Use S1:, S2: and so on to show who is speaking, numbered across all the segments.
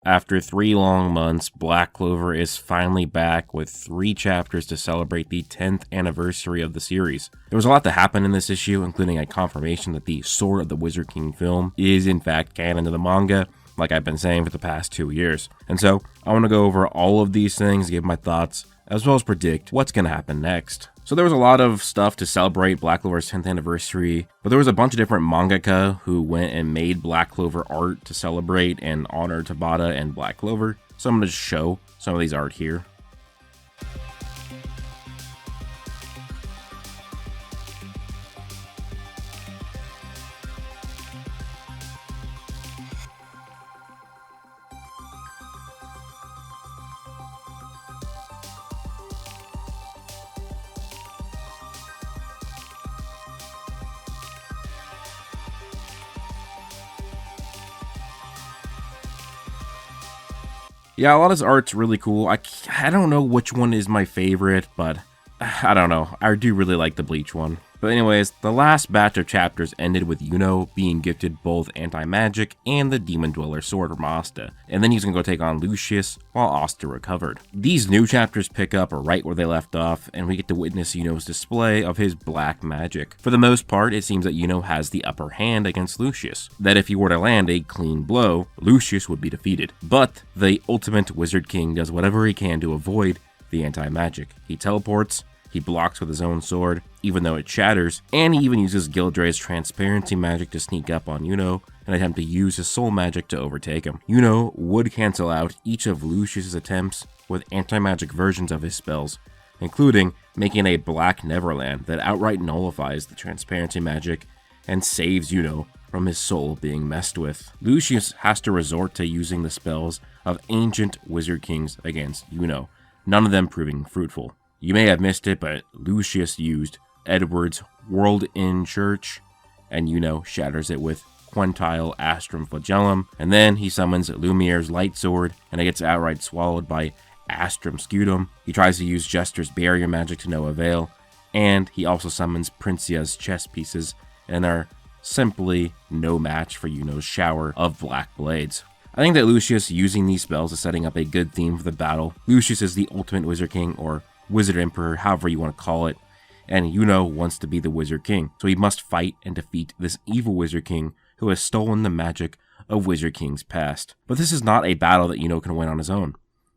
S1: After 3 long months, Black Clover is finally back with 3 chapters to celebrate the 10th anniversary of the series. There was a lot to happen in this issue, including a confirmation that the Sword of the Wizard King film is in fact canon to the manga, like I've been saying for the past 2 years. And so, I want to go over all of these things, give my thoughts, as well as predict what's going to happen next. So there was a lot of stuff to celebrate Black Clover's 10th anniversary, but there was a bunch of different mangaka who went and made Black Clover art to celebrate and honor Tabata and Black Clover. So I'm going to just show some of these art here. Yeah, a lot of this art's really cool. I don't know which one is my favorite, but I don't know. I do really like the Bleach one. But anyways, the last batch of chapters ended with Yuno being gifted both anti-magic and the Demon Dweller sword from Asta, and then he's gonna go take on Lucius while Asta recovered. These new chapters pick up right where they left off, and we get to witness Yuno's display of his black magic. For the most part, it seems that Yuno has the upper hand against Lucius, that if he were to land a clean blow, Lucius would be defeated. But the ultimate Wizard King does whatever he can to avoid the anti-magic. He teleports, he blocks with his own sword, even though it shatters, and he even uses Gildray's transparency magic to sneak up on Yuno and attempt to use his soul magic to overtake him. Yuno would cancel out each of Lucius's attempts with anti-magic versions of his spells, including making a Black Neverland that outright nullifies the transparency magic and saves Yuno from his soul being messed with. Lucius has to resort to using the spells of ancient Wizard Kings against Yuno, none of them proving fruitful. You may have missed it, but Lucius used Edward's World in Church, and Yuno shatters it with Quintile Astrum Flagellum, and then he summons Lumiere's Light Sword, and it gets outright swallowed by Astrum Scutum. He tries to use Jester's Barrier Magic to no avail, and he also summons Princia's chess pieces, and are simply no match for Yuno's shower of black blades. I think that Lucius using these spells is setting up a good theme for the battle. Lucius is the ultimate Wizard King, or Wizard Emperor, however you want to call it, and Yuno wants to be the Wizard King, so he must fight and defeat this evil Wizard King who has stolen the magic of Wizard Kings past. But this is not a battle that Yuno can win on his own.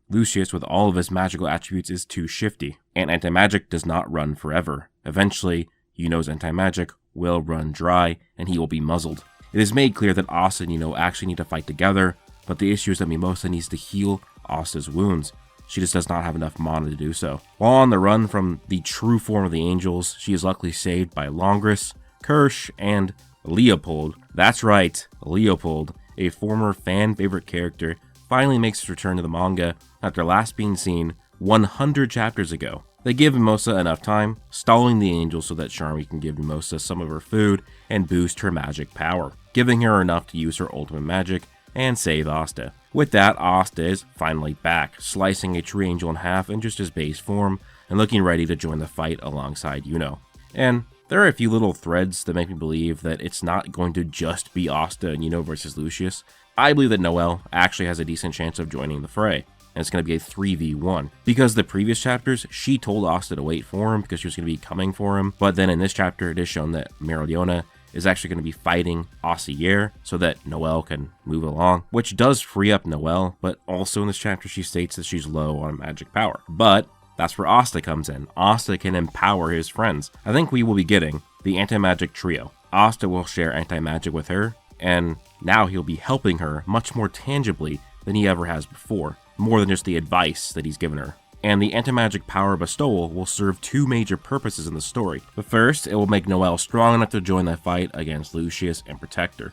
S1: Lucius, with all of his magical attributes, is too shifty, and anti-magic does not run forever. Eventually, Yuno's anti-magic will run dry, and he will be muzzled. It is made clear that Asta and Yuno actually need to fight together, but the issue is that Mimosa needs to heal Asta's wounds. She just does not have enough mana to do so. While on the run from the true form of the angels, she is luckily saved by Longris, Kirsch, and Leopold. That's right, Leopold, a former fan-favorite character, finally makes his return to the manga after last being seen 100 chapters ago. They give Mimosa enough time, stalling the angels so that Charmy can give Mimosa some of her food and boost her magic power, giving her enough to use her ultimate magic and save Asta. With that, Asta is finally back, slicing a tree angel in half in just his base form, and looking ready to join the fight alongside Yuno. And there are a few little threads that make me believe that it's not going to just be Asta and Yuno versus Lucius. I believe that Noelle actually has a decent chance of joining the fray, and it's going to be a 3v1. Because the previous chapters, she told Asta to wait for him because she was going to be coming for him, but then in this chapter it is shown that Meridionah is actually going to be fighting Ossier so that Noelle can move along, which does free up Noelle, but also in this chapter she states that she's low on magic power. But that's where Asta comes in. Asta can empower his friends. I think we will be getting the anti-magic trio. Asta will share anti-magic with her, and now he'll be helping her much more tangibly than he ever has before, more than just the advice that he's given her. And the anti-magic power bestowal will serve 2 major purposes in the story. The first, it will make Noelle strong enough to join the fight against Lucius and protect her.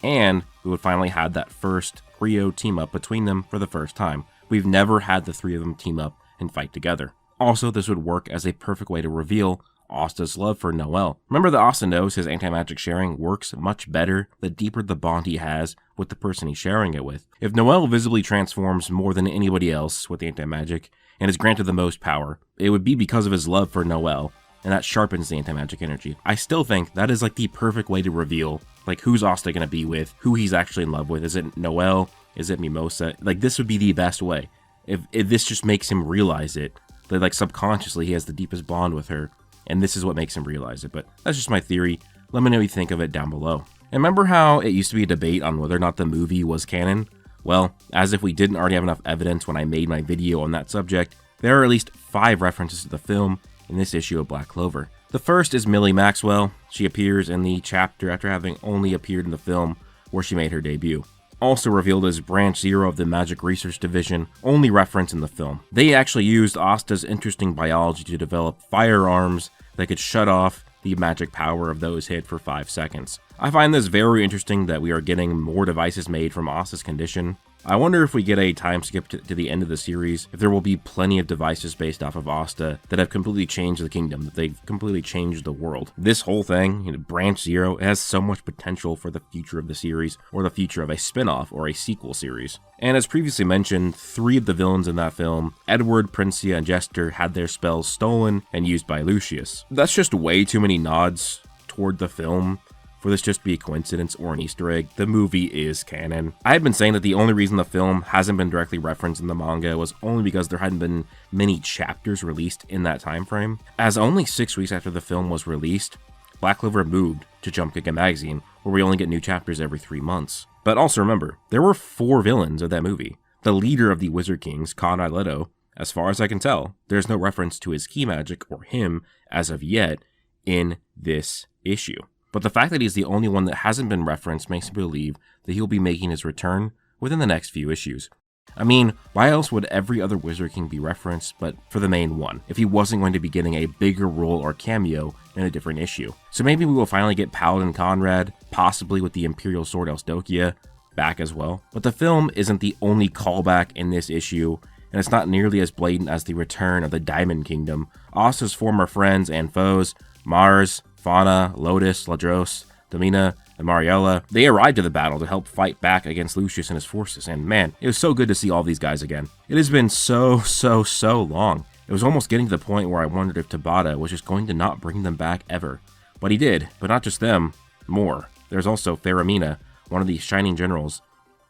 S1: And we would finally have that first trio team up between them for the first time. We've never had the 3 of them team up and fight together. Also, this would work as a perfect way to reveal Asta's love for Noelle. Remember that Asta knows his anti-magic sharing works much better the deeper the bond he has with the person he's sharing it with. If Noelle visibly transforms more than anybody else with anti-magic, and is granted the most power, it would be because of his love for Noelle, and that sharpens the anti-magic energy. I still think that is like the perfect way to reveal like who's Asta gonna be with, who he's actually in love with. Is it Noelle? Is it Mimosa? Like, this would be the best way. If this just makes him realize it, that like subconsciously he has the deepest bond with her, and this is what makes him realize it. But that's just my theory. Let me know what you think of it down below. And remember how it used to be a debate on whether or not the movie was canon? Well, as if we didn't already have enough evidence when I made my video on that subject, there are at least 5 references to the film in this issue of Black Clover. The first is Millie Maxwell. She appears in the chapter after having only appeared in the film where she made her debut. Also revealed as Branch Zero of the Magic Research Division, only reference in the film. They actually used Asta's interesting biology to develop firearms that could shut off the magic power of those hit for 5 seconds. I find this very interesting that we are getting more devices made from Asta's condition. I wonder if we get a time skip to the end of the series, if there will be plenty of devices based off of Asta that have completely changed the kingdom, that they've completely changed the world. This whole thing, Branch Zero, has so much potential for the future of the series, or the future of a spin-off or a sequel series. And as previously mentioned, 3 of the villains in that film, Edward, Princia, and Jester, had their spells stolen and used by Lucius. That's just way too many nods toward the film for this just to be a coincidence or an Easter egg. The movie is canon. I had been saying that the only reason the film hasn't been directly referenced in the manga was only because there hadn't been many chapters released in that time frame. As only 6 weeks after the film was released, Black Clover moved to Jump Giga magazine, where we only get new chapters every 3 months. But also remember, there were 4 villains of that movie. The leader of the Wizard Kings, Conrad Leto, as far as I can tell, there's no reference to his key magic or him as of yet in this issue. But the fact that he's the only one that hasn't been referenced makes me believe that he'll be making his return within the next few issues. I mean, why else would every other Wizard King be referenced but for the main one, if he wasn't going to be getting a bigger role or cameo in a different issue? So maybe we will finally get Paladin Conrad, possibly with the Imperial Sword Elsdokia, back as well. But the film isn't the only callback in this issue, and it's not nearly as blatant as the return of the Diamond Kingdom. Asta's former friends and foes, Mars, Fauna, Lotus, Ladros, Domina, and Mariella, they arrived to the battle to help fight back against Lucius and his forces, and man, it was so good to see all these guys again. It has been so long. It was almost getting to the point where I wondered if Tabata was just going to not bring them back ever. But he did, but not just them, more. There's also Faramina, one of the Shining Generals,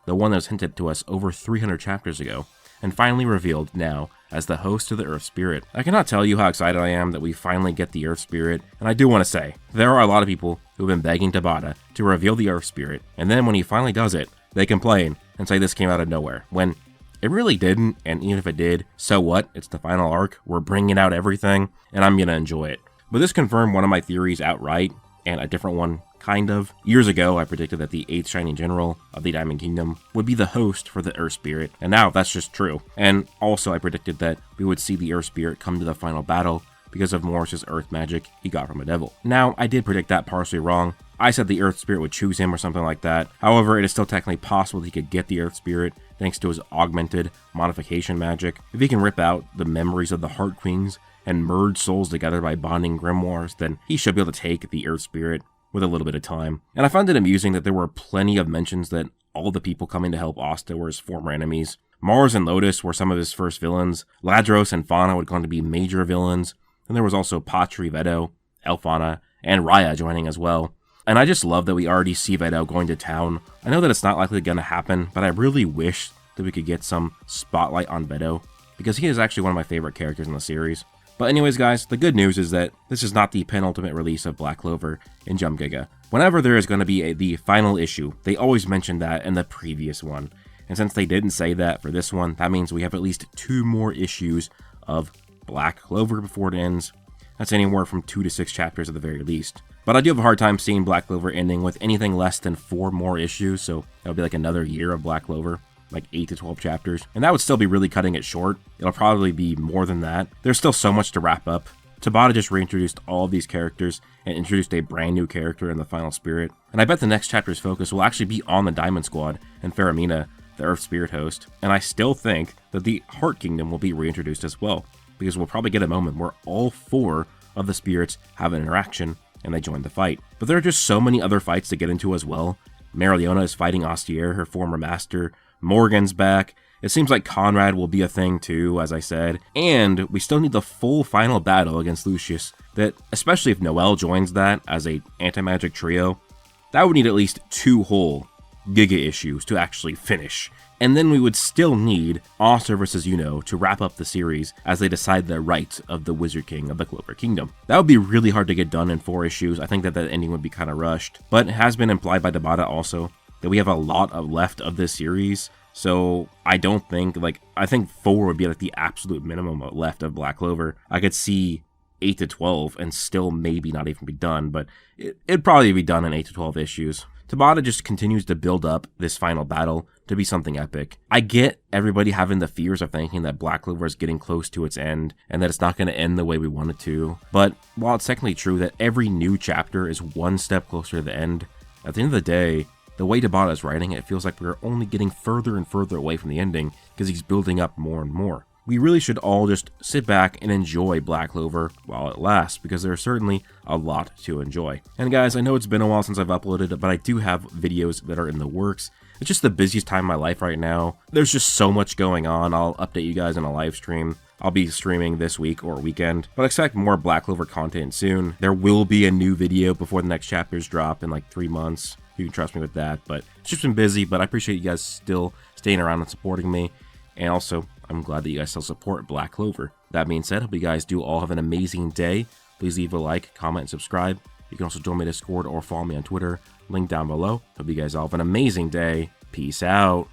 S1: the one that was hinted to us over 300 chapters ago, and finally revealed now as the host of the Earth Spirit. I cannot tell you how excited I am that we finally get the Earth Spirit, and I do want to say, there are a lot of people who have been begging Tabata to reveal the Earth Spirit, and then when he finally does it, they complain and say this came out of nowhere, when it really didn't, and even if it did, so what? It's the final arc, we're bringing out everything, and I'm gonna enjoy it. But this confirmed one of my theories outright, and a different one kind of. Years ago, I predicted that the 8th Shining General of the Diamond Kingdom would be the host for the Earth Spirit, and now that's just true. And also, I predicted that we would see the Earth Spirit come to the final battle because of Morris's Earth magic he got from a devil. Now, I did predict that partially wrong. I said the Earth Spirit would choose him or something like that. However, it is still technically possible that he could get the Earth Spirit thanks to his augmented modification magic. If he can rip out the memories of the Heart Queens and merge souls together by bonding grimoires, then he should be able to take the Earth Spirit with a little bit of time. And I found it amusing that there were plenty of mentions that all the people coming to help Asta were his former enemies. Mars and Lotus were some of his first villains. Ladros and Fauna would go on to be major villains. And there was also Patri, Vedo, Elfana, and Raya joining as well. And I just love that we already see Vedo going to town. I know that it's not likely going to happen, but I really wish that we could get some spotlight on Vedo, because he is actually one of my favorite characters in the series. But anyways, guys, the good news is that this is not the penultimate release of Black Clover in Jump Giga. Whenever there is going to be the final issue, they always mention that in the previous one. And since they didn't say that for this one, that means we have at least 2 more issues of Black Clover before it ends. That's anywhere from 2 to 6 chapters at the very least. But I do have a hard time seeing Black Clover ending with anything less than 4 more issues, so that would be like another year of Black Clover. Like 8 to 12 chapters, and that would still be really cutting it short. It'll probably be more than that. There's still so much to wrap up. Tabata just reintroduced all of these characters and introduced a brand new character in the Final Spirit, and I bet the next chapter's focus will actually be on the Diamond Squad and Faramina, the Earth Spirit host, and I still think that the Heart Kingdom will be reintroduced as well, because we'll probably get a moment where all 4 of the spirits have an interaction and they join the fight. But there are just so many other fights to get into as well. Marileona is fighting Astier, her former master. Morgan's back. It seems like Conrad will be a thing too, as I said. And we still need the full final battle against Lucius, that, especially if Noelle joins that as a anti-magic trio, that would need at least 2 whole Giga issues to actually finish And then we would still need Asta versus Yuno to wrap up the series as they decide the rights of the Wizard King of the Clover Kingdom. That would be really hard to get done in 4 issues. I think that ending would be kind of rushed, but it has been implied by Tabata also that we have a lot left of this series. So I don't think, I think 4 would be like the absolute minimum left of Black Clover. I could see 8 to 12 and still maybe not even be done, but it'd probably be done in 8 to 12 issues. Tabata just continues to build up this final battle to be something epic. I get everybody having the fears of thinking that Black Clover is getting close to its end and that it's not going to end the way we want it to, but while it's technically true that every new chapter is one step closer to the end, at the end of the day, the way Tabata is writing it feels like we're only getting further and further away from the ending because he's building up more and more. We really should all just sit back and enjoy Black Clover while it lasts, because there's certainly a lot to enjoy. And guys, I know it's been a while since I've uploaded, but I do have videos that are in the works. It's just the busiest time of my life right now. There's just so much going on. I'll update you guys in a live stream. I'll be streaming this week or weekend, but expect more Black Clover content soon. There will be a new video before the next chapters drop in like 3 months. You can trust me with that, but it's just been busy, but I appreciate you guys still staying around and supporting me. And also, I'm glad that you guys still support Black Clover. That being said, hope you guys do all have an amazing day. Please leave a like, comment, and subscribe. You can also join my Discord or follow me on Twitter. Link down below. Hope you guys all have an amazing day. Peace out.